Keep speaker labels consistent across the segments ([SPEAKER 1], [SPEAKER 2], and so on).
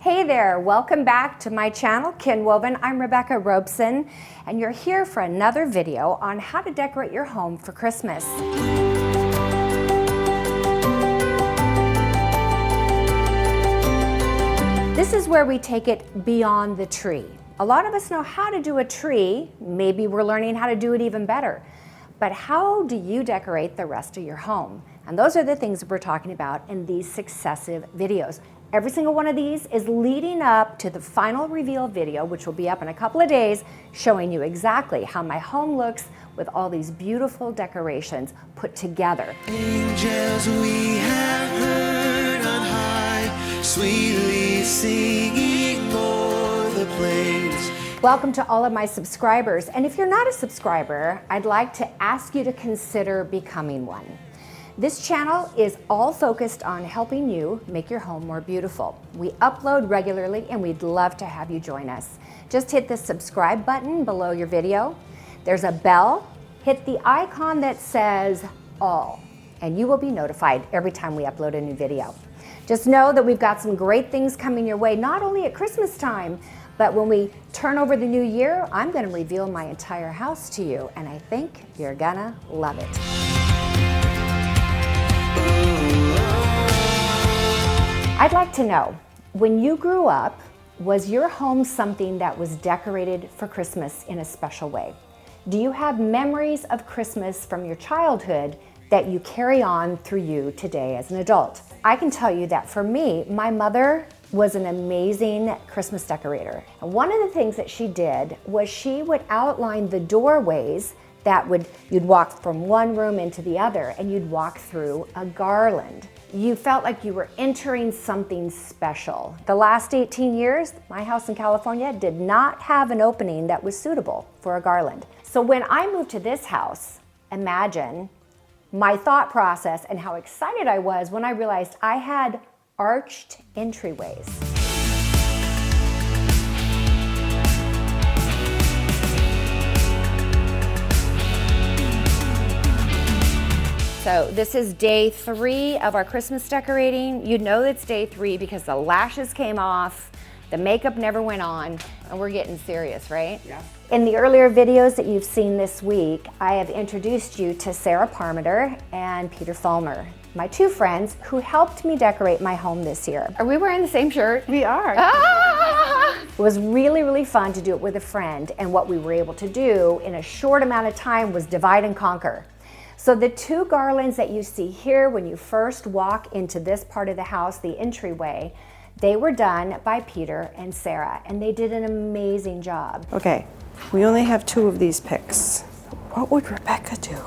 [SPEAKER 1] Hey there, welcome back to my channel, Kin Woven. I'm Rebecca Robeson, and you're here for another video on how to decorate your home for Christmas. This is where we take it beyond the tree. A lot of us know how to do a tree, maybe we're learning how to do it even better. But how do you decorate the rest of your home? And those are the things that we're talking about in these successive videos. Every single one of these is leading up to the final reveal video, which will be up in a couple of days, showing you exactly how my home looks with all these beautiful decorations put together.
[SPEAKER 2] Angels we have heard on high, sweetly singing o'er the plains.
[SPEAKER 1] Welcome to all of my subscribers. And if you're not a subscriber, I'd like to ask you to consider becoming one. This channel is all focused on helping you make your home more beautiful. We upload regularly and we'd love to have you join us. Just hit the subscribe button below your video. There's a bell. Hit the icon that says all, and you will be notified every time we upload a new video. Just know that we've got some great things coming your way, not only at Christmas time, but when we turn over the new year, I'm gonna reveal my entire house to you, and I think you're gonna love it. I'd like to know, when you grew up, was your home something that was decorated for Christmas in a special way? Do you have memories of Christmas from your childhood that you carry on through you today as an adult? I can tell you that for me, my mother was an amazing Christmas decorator. And one of the things that she did was she would outline the doorways that you'd walk from one room into the other, and you'd walk through a garland. You felt like you were entering something special. The last 18 years, my house in California did not have an opening that was suitable for a garland. So when I moved to this house, imagine my thought process and how excited I was when I realized I had arched entryways. So this is day 3 of our Christmas decorating. You know it's day 3 because the lashes came off, the makeup never went on, and we're getting serious, right? Yeah. In the earlier videos that you've seen this week, I have introduced you to Sarah Parmenter and Peter Fulmer, my 2 friends who helped me decorate my home this year. Are we wearing the same shirt?
[SPEAKER 3] We are.
[SPEAKER 1] Ah! It was really, really fun to do it with a friend, and what we were able to do in a short amount of time was divide and conquer. So the 2 garlands that you see here when you first walk into this part of the house, the entryway, they were done by Peter and Sarah, and they did an amazing job.
[SPEAKER 3] Okay, we only have 2 of these picks. What would Rebecca do?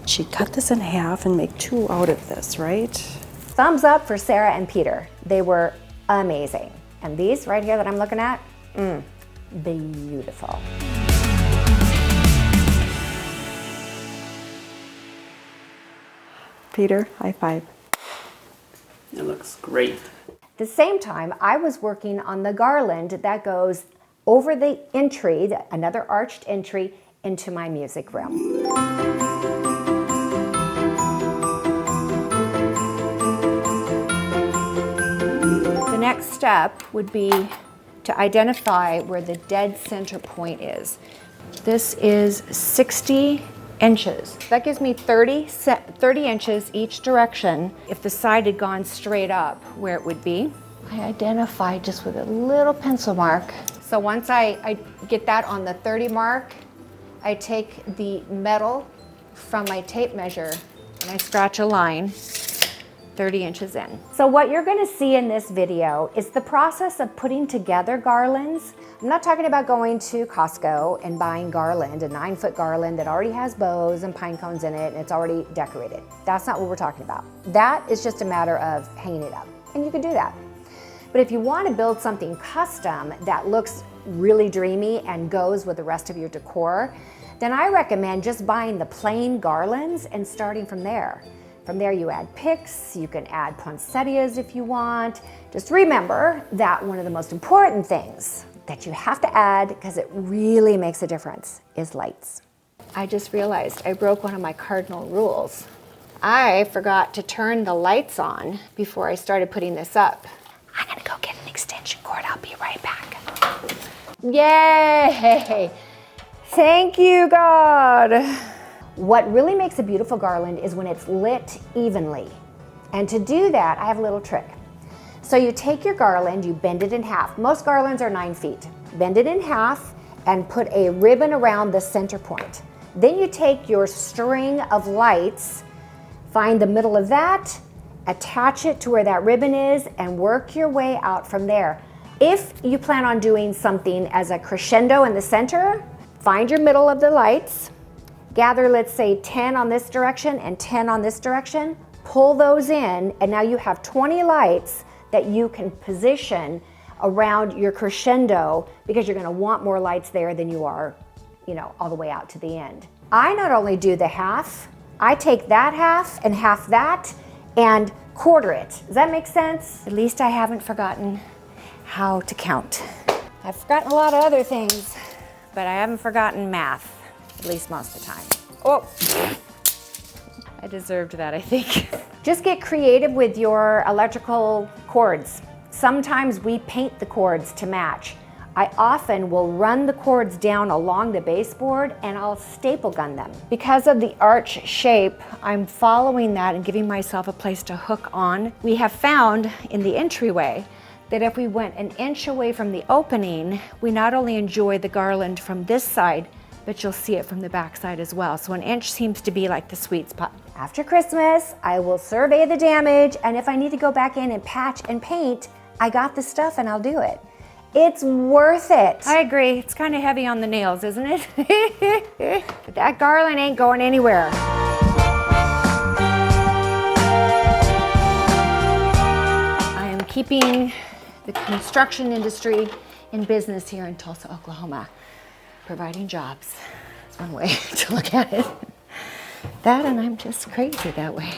[SPEAKER 3] She'd cut this in half and make 2 out of this, right?
[SPEAKER 1] Thumbs up for Sarah and Peter. They were amazing. And these right here that I'm looking at, beautiful.
[SPEAKER 3] Peter, high five.
[SPEAKER 4] It looks great.
[SPEAKER 1] At the same time, I was working on the garland that goes over the entry, another arched entry, into my music room. The next step would be to identify where the dead center point is. This is 60 inches. That gives me 30 inches each direction. If the side had gone straight up, where it would be, I identified just with a little pencil mark. So once I get that on the 30 mark, I take the metal from my tape measure and I scratch a line 30 inches in. So what you're gonna see in this video is the process of putting together garlands. I'm not talking about going to Costco and buying garland, a 9-foot garland that already has bows and pine cones in it and it's already decorated. That's not what we're talking about. That is just a matter of hanging it up, and you can do that. But if you want to build something custom that looks really dreamy and goes with the rest of your decor, then I recommend just buying the plain garlands and starting from there. From there you add picks, you can add poinsettias if you want. Just remember that one of the most important things that you have to add, because it really makes a difference, is lights. I just realized I broke one of my cardinal rules. I forgot to turn the lights on before I started putting this up. I'm gonna go get an extension cord. I'll be Yay! Thank you, God. What really makes a beautiful garland is when it's lit evenly. And to do that, I have a little trick. So you take your garland, you bend it in half. Most garlands are 9 feet. Bend it in half and put a ribbon around the center point. Then you take your string of lights, find the middle of that, attach it to where that ribbon is, and work your way out from there. If you plan on doing something as a crescendo in the center, find your middle of the lights, gather, let's say 10 on this direction and 10 on this direction, pull those in, and now you have 20 lights that you can position around your crescendo, because you're gonna want more lights there than you are, all the way out to the end. I not only do the half, I take that half and half that and quarter it. Does that make sense? At least I haven't forgotten how to count. I've forgotten a lot of other things, but I haven't forgotten math, at least most of the time. Oh, I deserved that, I think. Just get creative with your electrical cords. Sometimes we paint the cords to match. I often will run the cords down along the baseboard and I'll staple gun them. Because of the arch shape, I'm following that and giving myself a place to hook on. We have found in the entryway that if we went an inch away from the opening, we not only enjoy the garland from this side, but you'll see it from the back side as well. So an inch seems to be like the sweet spot. After Christmas, I will survey the damage, and if I need to go back in and patch and paint, I got the stuff and I'll do it. It's worth it. I agree, it's kind of heavy on the nails, isn't it? But that garland ain't going anywhere. I am keeping the construction industry in business here in Tulsa, Oklahoma. Providing jobs. That's one way to look at it. That, and I'm just crazy that way.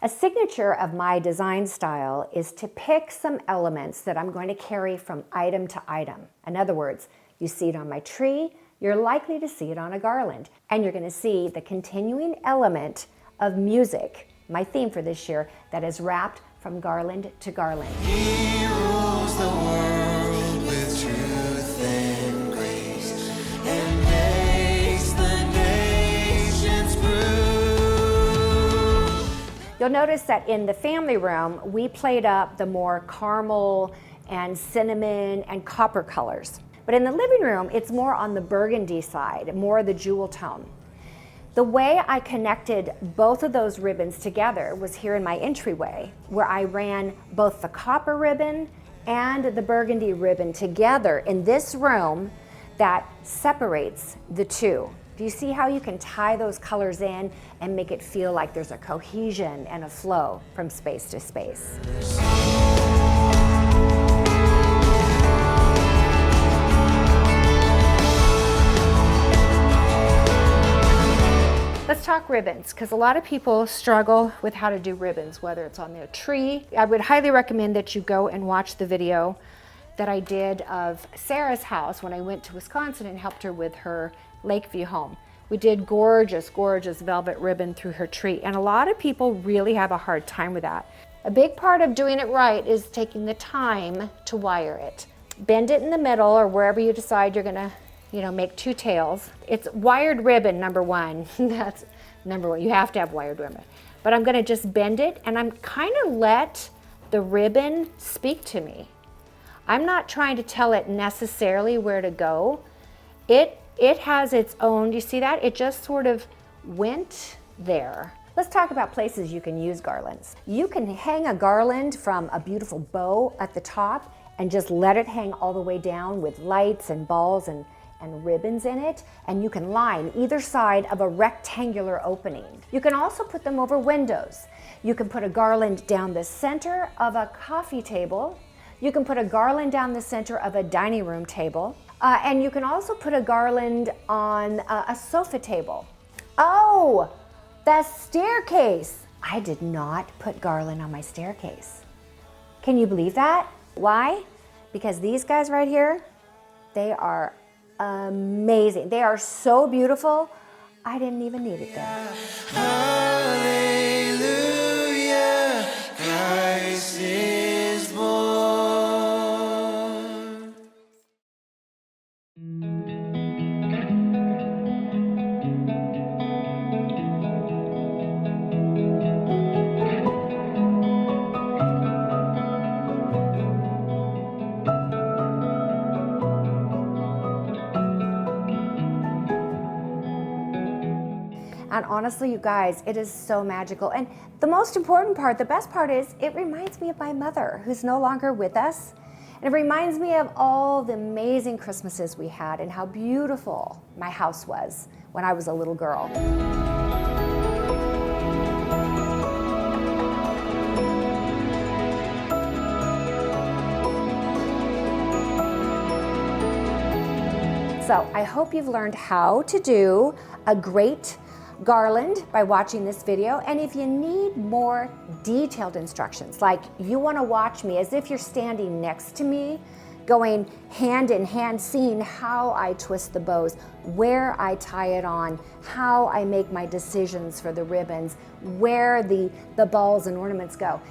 [SPEAKER 1] A signature of my design style is to pick some elements that I'm going to carry from item to item. In other words, you see it on my tree, you're likely to see it on a garland, and you're going to see the continuing element of music, my theme for this year, that is wrapped from garland to garland.
[SPEAKER 2] He rules the world with truth and grace, and makes the nations prove.
[SPEAKER 1] You'll notice that in the family room, we played up the more caramel and cinnamon and copper colors. But in the living room, it's more on the burgundy side, more the jewel tone. The way I connected both of those ribbons together was here in my entryway, where I ran both the copper ribbon and the burgundy ribbon together in this room that separates the two. Do you see how you can tie those colors in and make it feel like there's a cohesion and a flow from space to space? Let's talk ribbons, because a lot of people struggle with how to do ribbons, whether it's on their tree. I would highly recommend that you go and watch the video that I did of Sarah's house when I went to Wisconsin and helped her with her Lakeview home. We did gorgeous, gorgeous velvet ribbon through her tree, and a lot of people really have a hard time with that. A big part of doing it right is taking the time to wire it. Bend it in the middle or wherever you decide you're gonna make two tails. It's wired ribbon, number one. That's number one. You have to have wired ribbon. But I'm gonna just bend it, and I'm kind of let the ribbon speak to me. I'm not trying to tell it necessarily where to go. It has its own, do you see that? It just sort of went there. Let's talk about places you can use garlands. You can hang a garland from a beautiful bow at the top and just let it hang all the way down with lights and balls and ribbons in it, and you can line either side of a rectangular opening. You can also put them over windows. You can put a garland down the center of a coffee table. You can put a garland down the center of a dining room table. And you can also put a garland on a sofa table. Oh, the staircase. I did not put garland on my staircase. Can you believe that? Why? Because these guys right here, they are amazing. They are so beautiful, I didn't even need it there.
[SPEAKER 2] Hallelujah, Christ is born.
[SPEAKER 1] And honestly, you guys, it is so magical. And the most important part, the best part is, it reminds me of my mother, who's no longer with us. And it reminds me of all the amazing Christmases we had and how beautiful my house was when I was a little girl. So I hope you've learned how to do a great garland by watching this video. And if you need more detailed instructions, like you want to watch me as if you're standing next to me, going hand in hand, seeing how I twist the bows, where I tie it on, how I make my decisions for the ribbons, where the balls and ornaments go,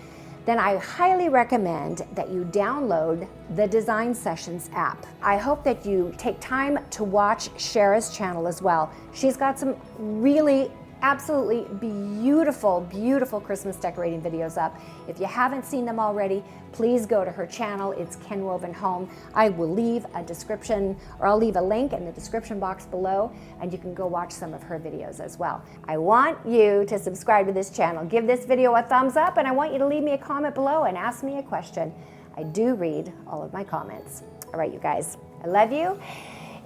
[SPEAKER 1] then I highly recommend that you download the Design Sessions app. I hope that you take time to watch Shara's channel as well. She's got some really absolutely beautiful, beautiful Christmas decorating videos up. If you haven't seen them already, please go to her channel. It's Ken Woven Home. I will leave a description, or I'll leave a link in the description box below, and you can go watch some of her videos as well. I want you to subscribe to this channel. Give this video a thumbs up, and I want you to leave me a comment below and ask me a question. I do read all of my comments. All right, you guys, I love you,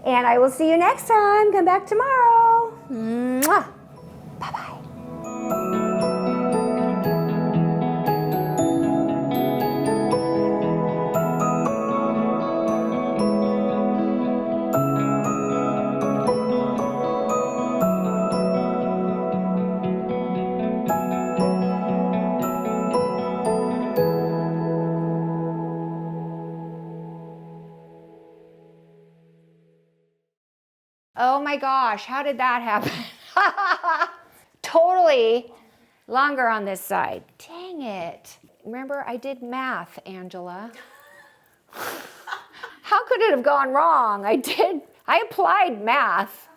[SPEAKER 1] and I will see you next time. Come back tomorrow. Mwah. Bye-bye. Oh my gosh, how did that happen? Totally longer on this side. Dang it. Remember, I did math, Angela. How could it have gone wrong? I applied math.